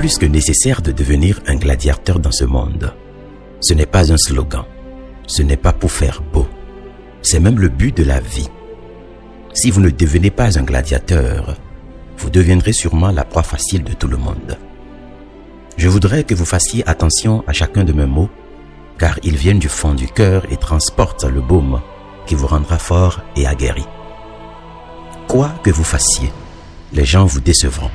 plus que nécessaire de devenir un gladiateur dans ce monde. Ce n'est pas un slogan. Ce n'est pas pour faire beau. C'est même le but de la vie. Si vous ne devenez pas un gladiateur, vous deviendrez sûrement la proie facile de tout le monde. Je voudrais que vous fassiez attention à chacun de mes mots, car ils viennent du fond du cœur et transportent le baume qui vous rendra fort et aguerri. Quoi que vous fassiez, les gens vous décevront.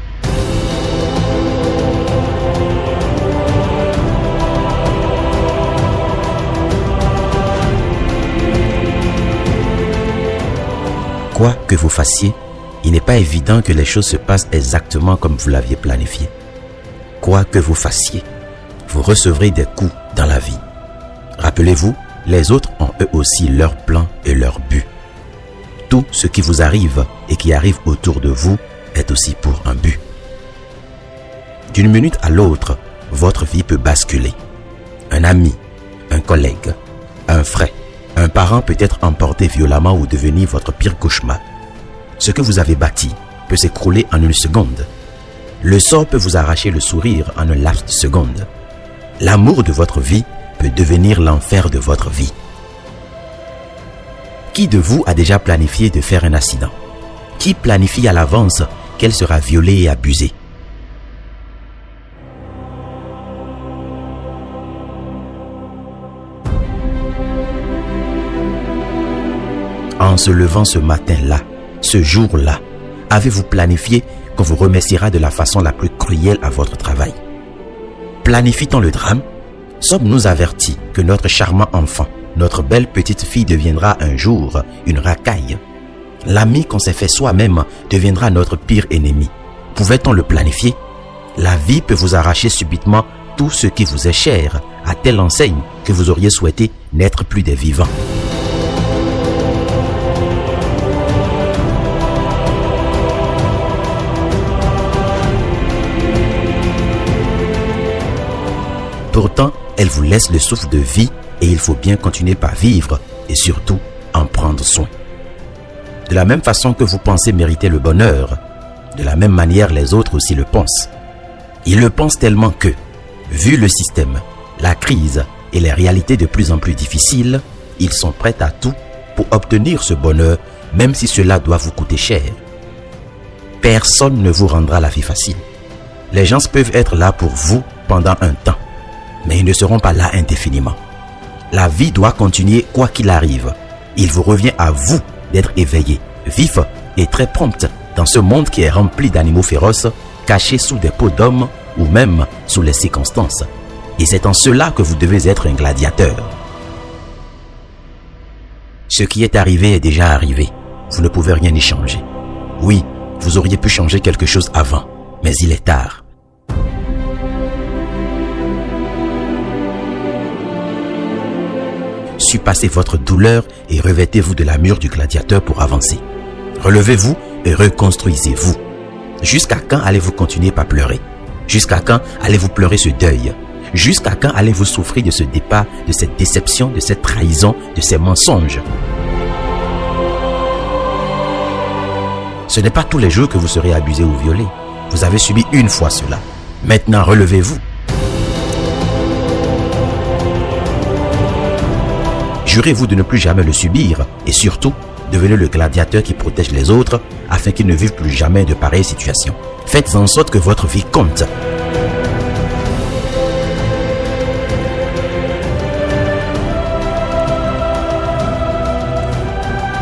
Quoi que vous fassiez, il n'est pas évident que les choses se passent exactement comme vous l'aviez planifié. Quoi que vous fassiez, vous recevrez des coups dans la vie. Rappelez-vous, les autres ont eux aussi leur plan et leur but. Tout ce qui vous arrive et qui arrive autour de vous est aussi pour un but. D'une minute à l'autre, votre vie peut basculer. Un ami, un collègue, un frère, un parent peut être emporté violemment ou devenir votre pire cauchemar. Ce que vous avez bâti peut s'écrouler en une seconde. Le sort peut vous arracher le sourire en un laps de seconde. L'amour de votre vie peut devenir l'enfer de votre vie. Qui de vous a déjà planifié de faire un accident? Qui planifie à l'avance qu'elle sera violée et abusée? En se levant ce matin-là, ce jour-là, avez-vous planifié qu'on vous remerciera de la façon la plus cruelle à votre travail? Planifie-t-on le drame? Sommes-nous avertis que notre charmant enfant, notre belle petite fille deviendra un jour une racaille? L'ami qu'on s'est fait soi-même deviendra notre pire ennemi. Pouvait-on le planifier? La vie peut vous arracher subitement tout ce qui vous est cher, à telle enseigne que vous auriez souhaité n'être plus des vivants. Pourtant, elle vous laisse le souffle de vie et il faut bien continuer par vivre et surtout en prendre soin. De la même façon que vous pensez mériter le bonheur, de la même manière les autres aussi le pensent. Ils le pensent tellement que, vu le système, la crise et les réalités de plus en plus difficiles, ils sont prêts à tout pour obtenir ce bonheur, même si cela doit vous coûter cher. Personne ne vous rendra la vie facile. Les gens peuvent être là pour vous pendant un temps, mais ils ne seront pas là indéfiniment. La vie doit continuer quoi qu'il arrive. Il vous revient à vous d'être éveillé, vif et très prompt dans ce monde qui est rempli d'animaux féroces, cachés sous des peaux d'hommes ou même sous les circonstances. Et c'est en cela que vous devez être un gladiateur. Ce qui est arrivé est déjà arrivé. Vous ne pouvez rien y changer. Oui, vous auriez pu changer quelque chose avant, mais il est tard. Surpassez votre douleur et revêtez-vous de l'armure du gladiateur pour avancer. Relevez-vous et reconstruisez-vous. Jusqu'à quand allez-vous continuer par pleurer? Jusqu'à quand allez-vous pleurer ce deuil? Jusqu'à quand allez-vous souffrir de ce départ, de cette déception, de cette trahison, de ces mensonges? Ce n'est pas tous les jours que vous serez abusé ou violé. Vous avez subi une fois cela. Maintenant, relevez-vous. Jurez-vous de ne plus jamais le subir et surtout, devenez le gladiateur qui protège les autres afin qu'ils ne vivent plus jamais de pareilles situations. Faites en sorte que votre vie compte.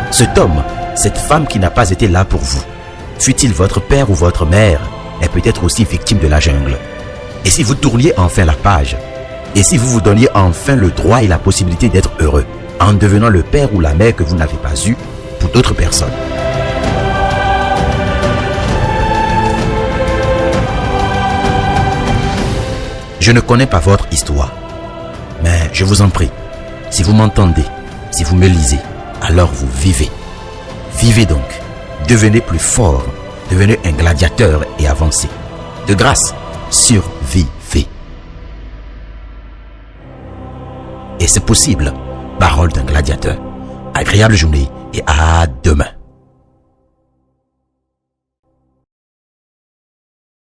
Cet homme, cette femme qui n'a pas été là pour vous, fût-il votre père ou votre mère, est peut-être aussi victime de la jungle. Et si vous tourniez enfin la page? Et si vous vous donniez enfin le droit et la possibilité d'être heureux, en devenant le père ou la mère que vous n'avez pas eu pour d'autres personnes? Je ne connais pas votre histoire, mais je vous en prie, si vous m'entendez, si vous me lisez, alors vous vivez. Vivez donc, devenez plus fort, devenez un gladiateur et avancez. De grâce, survivez. Et c'est possible. Parole d'un gladiateur. Agréable journée et à demain.